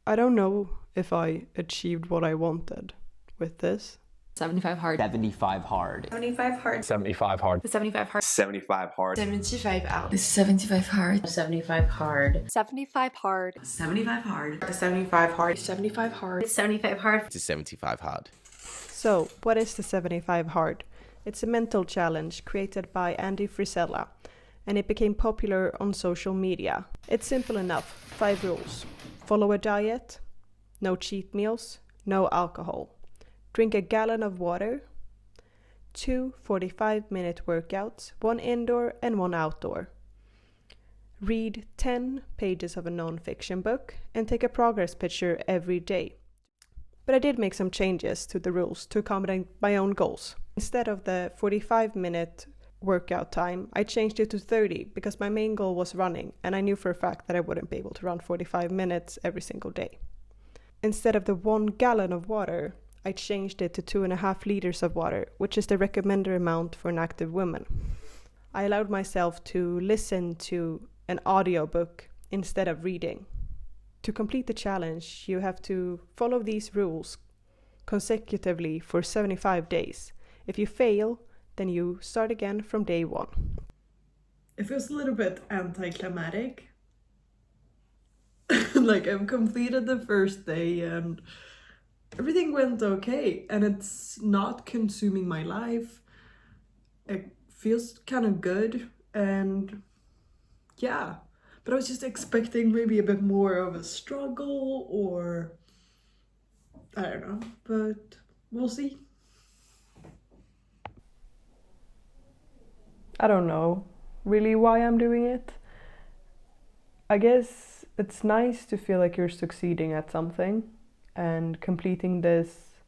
I don't know if I achieved what I wanted with this. 75 hard. 75 hard. 75 hard. 75 hard. The 75 hard. 75 hard. 75 out. The 75 hard. 75 hard. 75 hard. 75 hard. The 75 hard. 75 hard. 75 hard. To 75 hard. So, what is the 75 hard? It's a mental challenge created by Andy Frisella, and it became popular on social media. It's simple enough. 5 rules. Follow a diet. No cheat meals. No alcohol. Drink a gallon of water. 2 45-minute workouts, 1 indoor and 1 outdoor. Read 10 pages of a non-fiction book and take a progress picture every day. But I did make some changes to the rules to accommodate my own goals. Instead of the 45-minute workout time, I changed it to 30 because my main goal was running, and I knew for a fact that I wouldn't be able to run 45 minutes every single day. Instead of the 1 gallon of water, I changed it to 2.5 liters of water, which is the recommended amount for an active woman. I allowed myself to listen to an audiobook instead of reading. To complete the challenge, you have to follow these rules consecutively for 75 days. If you fail, then you start again from day 1. It feels a little bit anticlimactic. Like, I've completed the first day and everything went okay, and it's not consuming my life. It feels kind of good, and yeah. But I was just expecting maybe a bit more of a struggle, or I don't know, but we'll see. I don't know really why I'm doing it. I guess it's nice to feel like you're succeeding at something, and completing this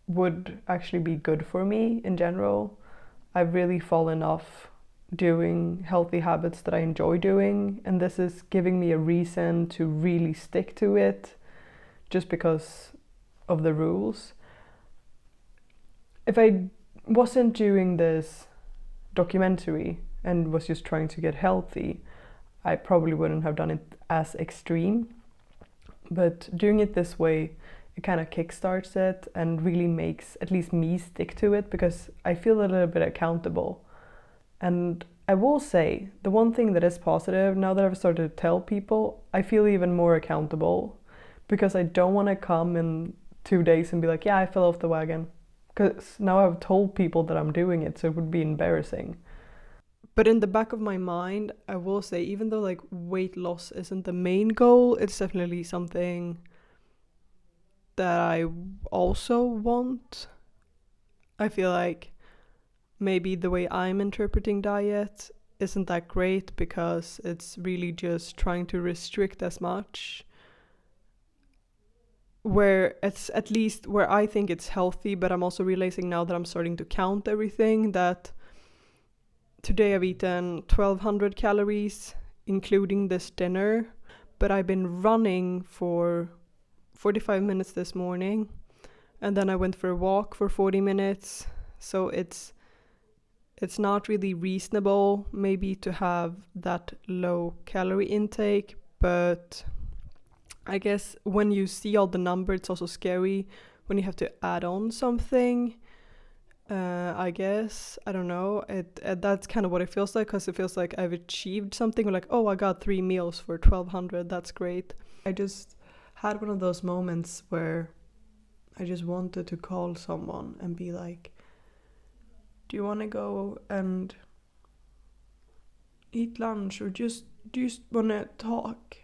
would actually be good for me in general. I've really fallen off doing healthy habits that I enjoy doing, and this is giving me a reason to really stick to it just because of the rules. If I wasn't doing this documentary and was just trying to get healthy, I probably wouldn't have done it as extreme. But doing it this way, it kind of kickstarts it and really makes at least me stick to it, because I feel a little bit accountable. And I will say, the one thing that is positive, now that I've started to tell people, I feel even more accountable, because I don't want to come in 2 days and be like, yeah, I fell off the wagon. Because now I've told people that I'm doing it, so it would be embarrassing. But in the back of my mind, I will say, even though like weight loss isn't the main goal, it's definitely something that I also want. I feel like maybe the way I'm interpreting diet isn't that great, because it's really just trying to restrict as much. Where it's at least where I think it's healthy, but I'm also realizing now that I'm starting to count everything, that today I've eaten 1200 calories, including this dinner, but I've been running for 45 minutes this morning, and then I went for a walk for 40 minutes, so it's not really reasonable maybe to have that low calorie intake, but I guess when you see all the numbers, it's also scary when you have to add on something. I guess, I don't know, that's kind of what it feels like, because it feels like I've achieved something, or like, oh, I got 3 meals for 1200, that's great. I just had one of those moments where I just wanted to call someone and be like, do you want to go and eat lunch, or do you just want to talk?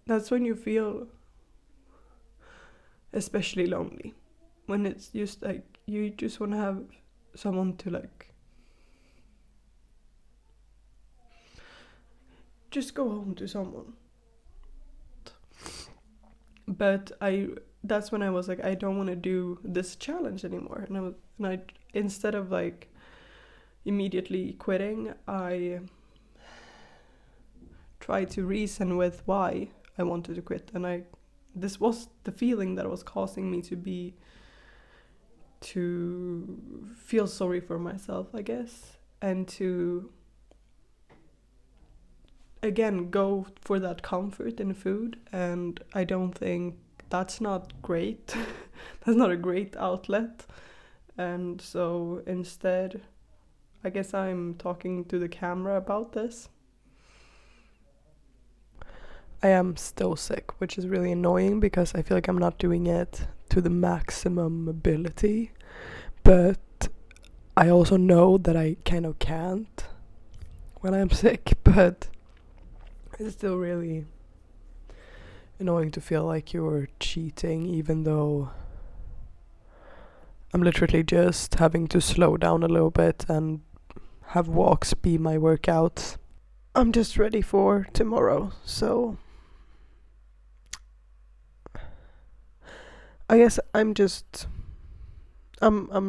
That's when you feel especially lonely, when it's just like you just want to have someone to like just go home to someone. But that's when I was like, I don't want to do this challenge anymore, and I instead of like immediately quitting, I tried to reason with why I wanted to quit, and this was the feeling that was causing me to feel sorry for myself, I guess, and to again go for that comfort in food, and I don't think that's not great. That's not a great outlet. And so instead, I guess I'm talking to the camera about this. I am still sick, which is really annoying because I feel like I'm not doing it to the maximum ability. But I also know that I kind of can't when I'm sick, but it's still really annoying to feel like you're cheating, even though I'm literally just having to slow down a little bit and have walks be my workouts. I'm just ready for tomorrow, so I guess I'm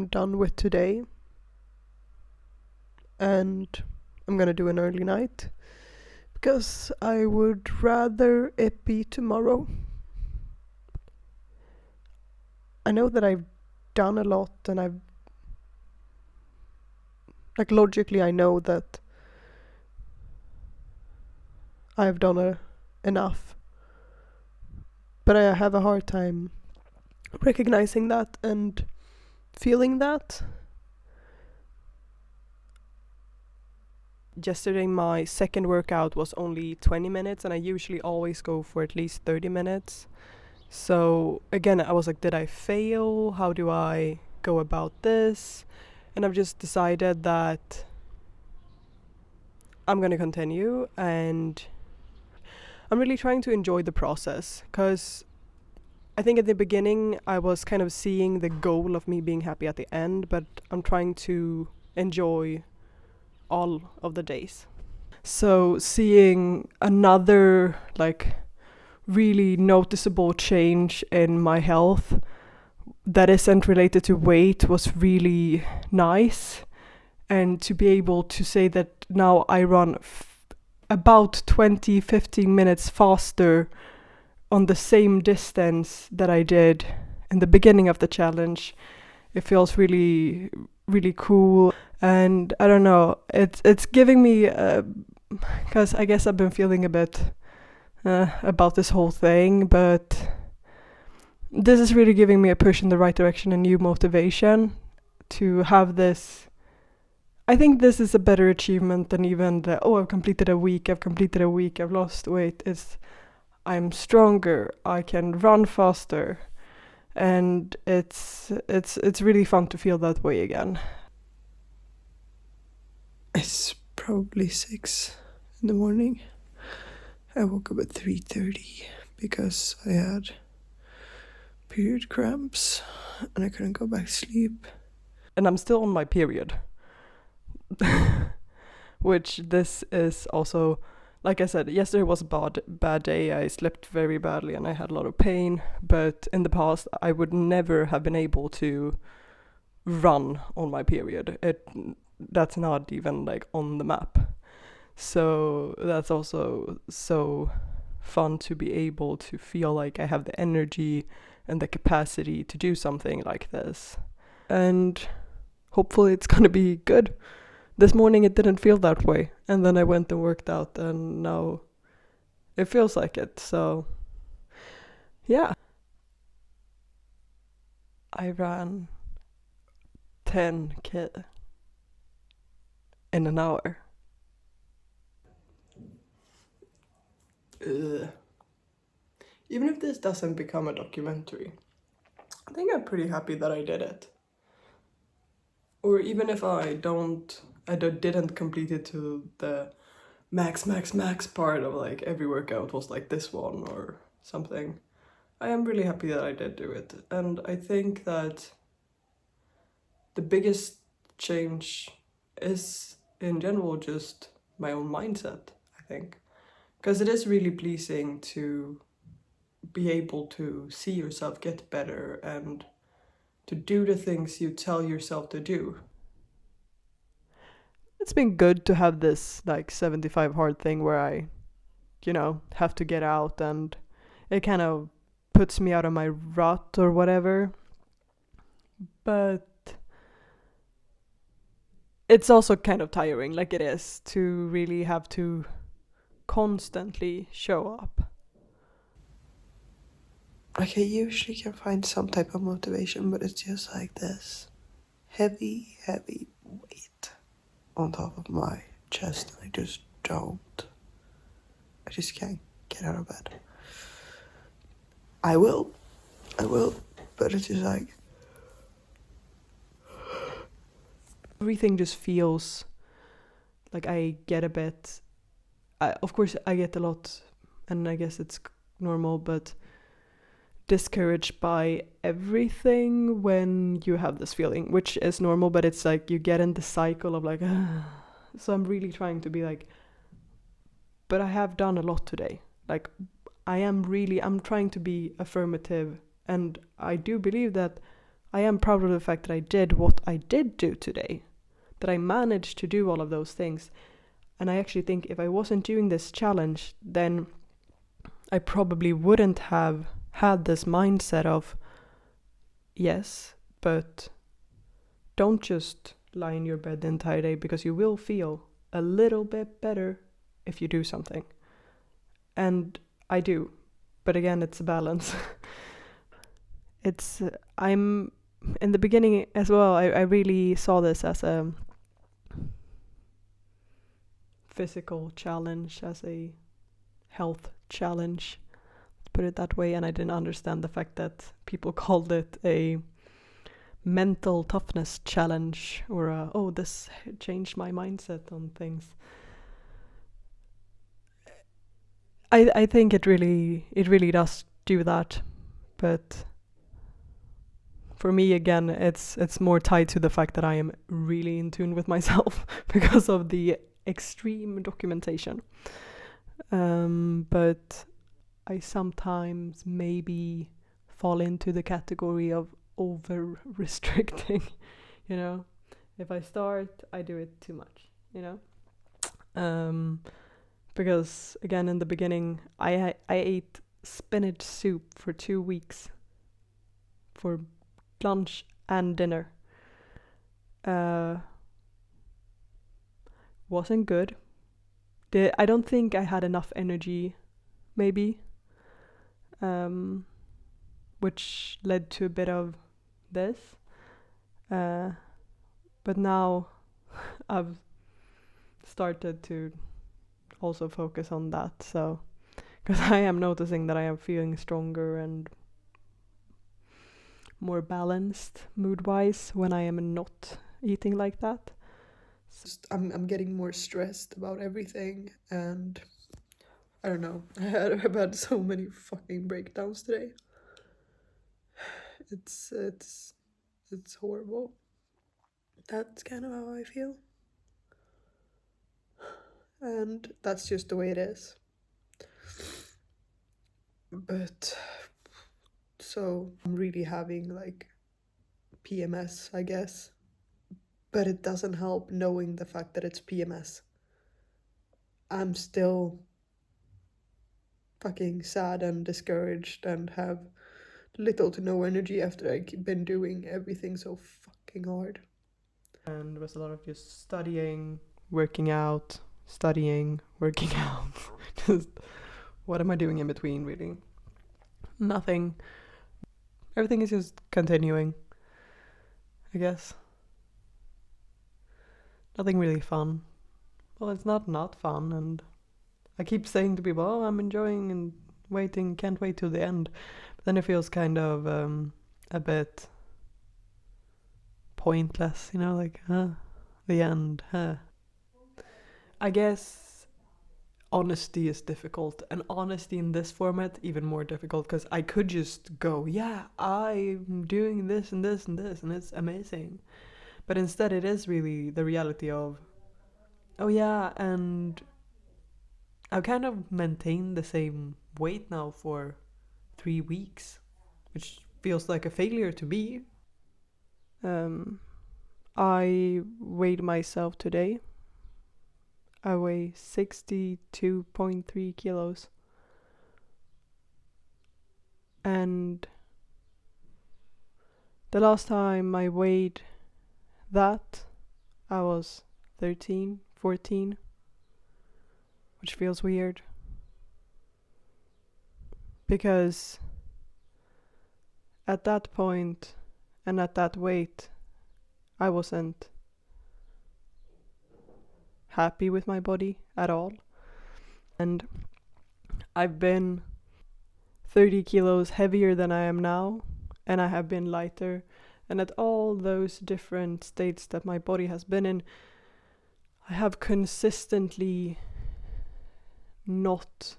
done with today, and I'm gonna do an early night because I would rather it be tomorrow. I know that I've done a lot, and I've logically I know that I've done enough, but I have a hard time recognizing that and feeling that. Yesterday my second workout was only 20 minutes, and I usually always go for at least 30 minutes. So again, I was like, did I fail? How do I go about this? And I've just decided that I'm gonna continue, and I'm really trying to enjoy the process, because I think at the beginning I was kind of seeing the goal of me being happy at the end, but I'm trying to enjoy all of the days. So seeing another really noticeable change in my health that isn't related to weight was really nice, and to be able to say that now I run about 15 minutes faster on the same distance that I did in the beginning of the challenge, it feels really, really cool. And I don't know, it's giving me, because I guess I've been feeling a bit about this whole thing, but this is really giving me a push in the right direction, a new motivation to have this. I think this is a better achievement than even I've completed a week, I've lost weight. I'm stronger, I can run faster, and it's really fun to feel that way again. It's probably 6 in the morning. I woke up at 3:30 because I had period cramps and I couldn't go back to sleep. And I'm still on my period. Which this is also, like I said, yesterday was a bad day. I slept very badly and I had a lot of pain, but in the past I would never have been able to run on my period. That's not even on the map. So that's also so fun to be able to feel like I have the energy and the capacity to do something like this. And hopefully it's gonna be good. This morning it didn't feel that way, and then I went and worked out, and now it feels like it. So yeah, I ran 10K in an hour. Even if this doesn't become a documentary, I think I'm pretty happy that I did it. Or even if I didn't complete it to the max part of every workout was like this one or something, I am really happy that I did do it. And I think that the biggest change is in general just my own mindset, I think. Because it is really pleasing to be able to see yourself get better and to do the things you tell yourself to do. It's been good to have this 75 hard thing where I, have to get out, and it kind of puts me out of my rut or whatever. But it's also kind of tiring, like it is, to really have to constantly show up. Like, I usually can find some type of motivation, but it's just like this heavy weight on top of my chest, and I just can't get out of bed. I will, but it's just like... Everything just feels like I get a bit... of course, I get a lot, and I guess it's normal, but discouraged by everything when you have this feeling, which is normal, but it's like you get in the cycle of like, so I'm really trying to be like, but I have done a lot today. Like, I'm trying to be affirmative, and I do believe that I am proud of the fact that I did what I did do today, that I managed to do all of those things. And I actually think if I wasn't doing this challenge, then I probably wouldn't have had this mindset of, yes, but don't just lie in your bed the entire day, because you will feel a little bit better if you do something. And I do, but again, it's a balance. I'm in the beginning as well, I really saw this as a physical challenge, as a health challenge, put it that way, and I didn't understand the fact that people called it a mental toughness challenge, or this changed my mindset on things. I think it really does do that, but for me, again, it's more tied to the fact that I am really in tune with myself because of the extreme documentation. But I sometimes maybe fall into the category of over restricting, you know. If I start, I do it too much, you know. Because again, in the beginning, I ate spinach soup for 2 weeks for lunch and dinner. Wasn't good. I don't think I had enough energy, maybe, which led to a bit of this. But now I've started to also focus on that, so because I am noticing that I am feeling stronger and more balanced mood-wise when I am not eating like that. I'm getting more stressed about everything, and I don't know. I've had so many fucking breakdowns today. It's horrible. That's kind of how I feel. And that's just the way it is. But so I'm really having like PMS, I guess. But it doesn't help knowing the fact that it's PMS. I'm still fucking sad and discouraged and have little to no energy after I've been doing everything so fucking hard. And there was a lot of just studying, working out, just what am I doing in between, really? Nothing. Everything is just continuing, I guess. Nothing really fun. Well, it's not fun, and I keep saying to people, oh, I'm enjoying and waiting, can't wait till the end. But then it feels kind of a bit pointless, you know, like, the end, I guess honesty is difficult, and honesty in this format even more difficult, because I could just go, yeah, I'm doing this and this and this, and it's amazing. But instead it is really the reality of, oh yeah, and I've kind of maintained the same weight now for 3 weeks, which feels like a failure to me. I weighed myself today. I weigh 62.3 kilos. And the last time I weighed that, I was 13, 14. which feels weird. Because at that point and at that weight, I wasn't happy with my body at all. And I've been 30 kilos heavier than I am now, and I have been lighter. And at all those different states that my body has been in, I have consistently not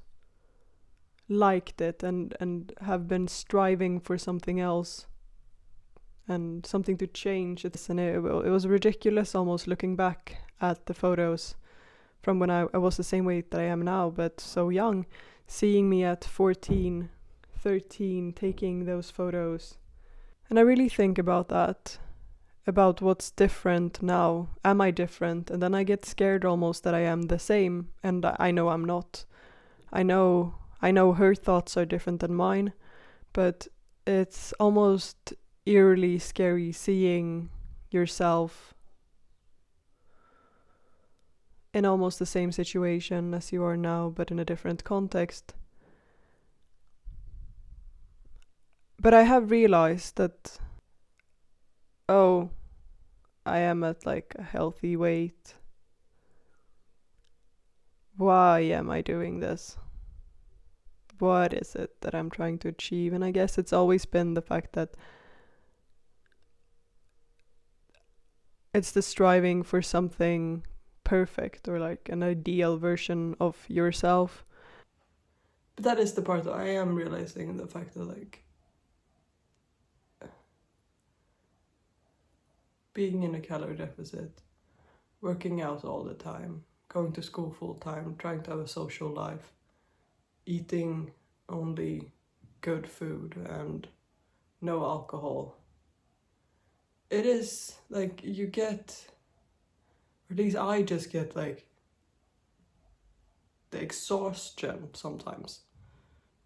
liked it and have been striving for something else and something to change. And it was ridiculous almost looking back at the photos from when I was the same weight that I am now, but so young, seeing me at 14, 13, taking those photos. And I really think about that, about what's different now. Am I different? And then I get scared almost that I am the same, and I know I'm not. I know her thoughts are different than mine, but it's almost eerily scary seeing yourself in almost the same situation as you are now, but in a different context. But I have realized that, oh, I am at like a healthy weight. Why am I doing this? What is it that I'm trying to achieve? And I guess it's always been the fact that it's the striving for something perfect or like an ideal version of yourself. But that is the part that I am realizing, the fact that like being in a calorie deficit, working out all the time, going to school full time, trying to have a social life, eating only good food and no alcohol. It is like you get, or at least I just get like the exhaustion sometimes.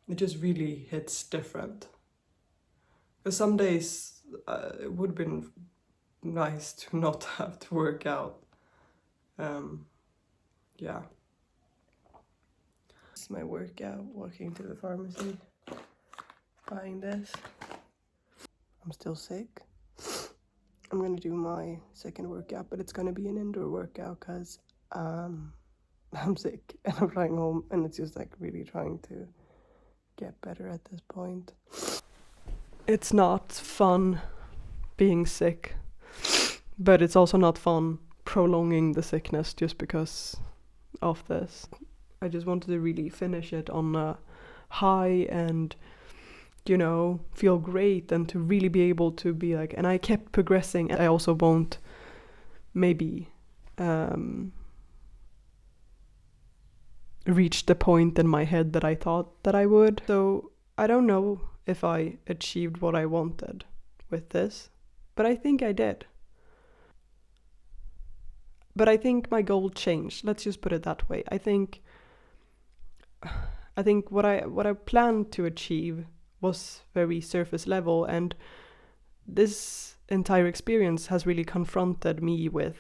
It just really hits different. Because some days it would have been nice to not have to work out. Yeah. This is my workout, walking to the pharmacy, buying this. I'm still sick. I'm gonna do my second workout, but it's gonna be an indoor workout because I'm sick and I'm flying home, and it's just like really trying to get better at this point. It's not fun being sick, but it's also not fun prolonging the sickness just because of this. I just wanted to really finish it on a high and, you know, feel great and to really be able to be like, and I kept progressing. I also won't maybe reach the point in my head that I thought that I would. So I don't know if I achieved what I wanted with this, but I think I did. But I think my goal changed. Let's just put it that way. I think what I planned to achieve was very surface level, and this entire experience has really confronted me with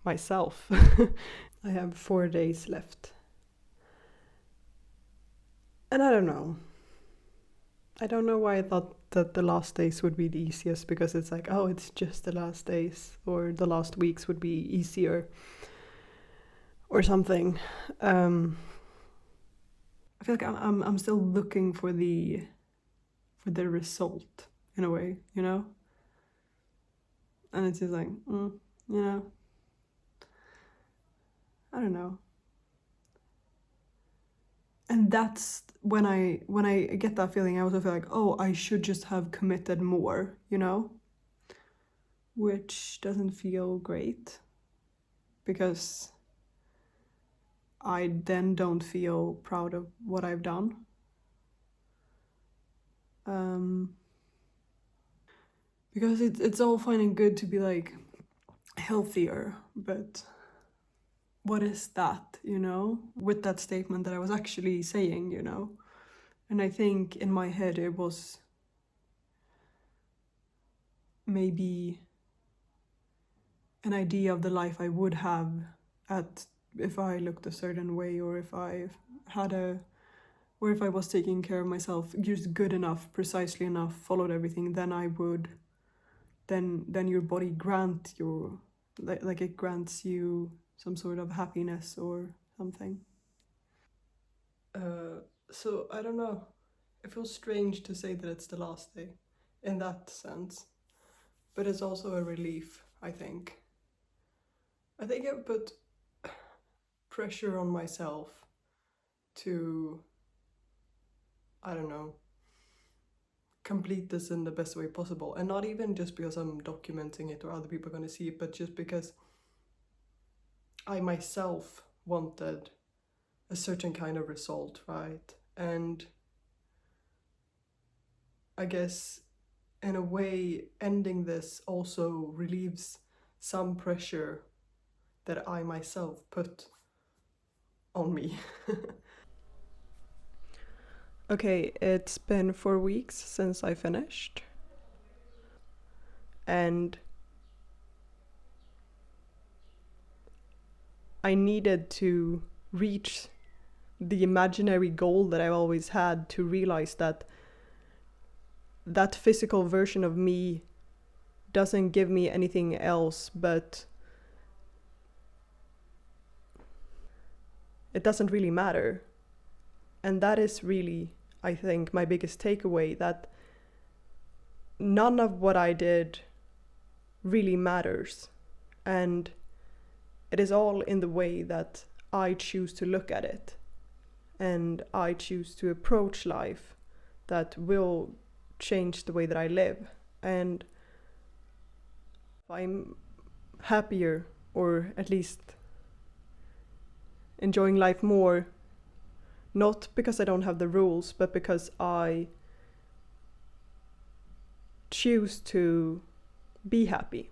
myself. I have 4 days left. And I don't know. I don't know why I thought that the last days would be the easiest, because it's like, oh, it's just the last days, or the last weeks would be easier or something. I feel like I'm still looking for the result in a way, you know? And it's just like, you know, I don't know. And that's when I get that feeling, I also feel like, oh, I should just have committed more, you know? Which doesn't feel great, because I then don't feel proud of what I've done. Because it's all fine and good to be like healthier, but what is that, you know? With that statement that I was actually saying, you know? And I think in my head it was maybe an idea of the life I would have at if I looked a certain way, or if I had or if I was taking care of myself just good enough, precisely enough, followed everything, then I would, then your body grant your, like it grants you some sort of happiness or something. So I don't know. It feels strange to say that it's the last day in that sense, but it's also a relief, I think. I think I put pressure on myself to, I don't know, complete this in the best way possible. And not even just because I'm documenting it or other people are going to see it, but just because I myself wanted a certain kind of result, right? And I guess in a way, ending this also relieves some pressure that I myself put on me. Okay, it's been 4 weeks since I finished. And I needed to reach the imaginary goal that I've always had, to realize that that physical version of me doesn't give me anything else, but it doesn't really matter. And that is really, I think, my biggest takeaway, that none of what I did really matters. And it is all in the way that I choose to look at it. And I choose to approach life that will change the way that I live. And if I'm happier, or at least enjoying life more, not because I don't have the rules, but because I choose to be happy.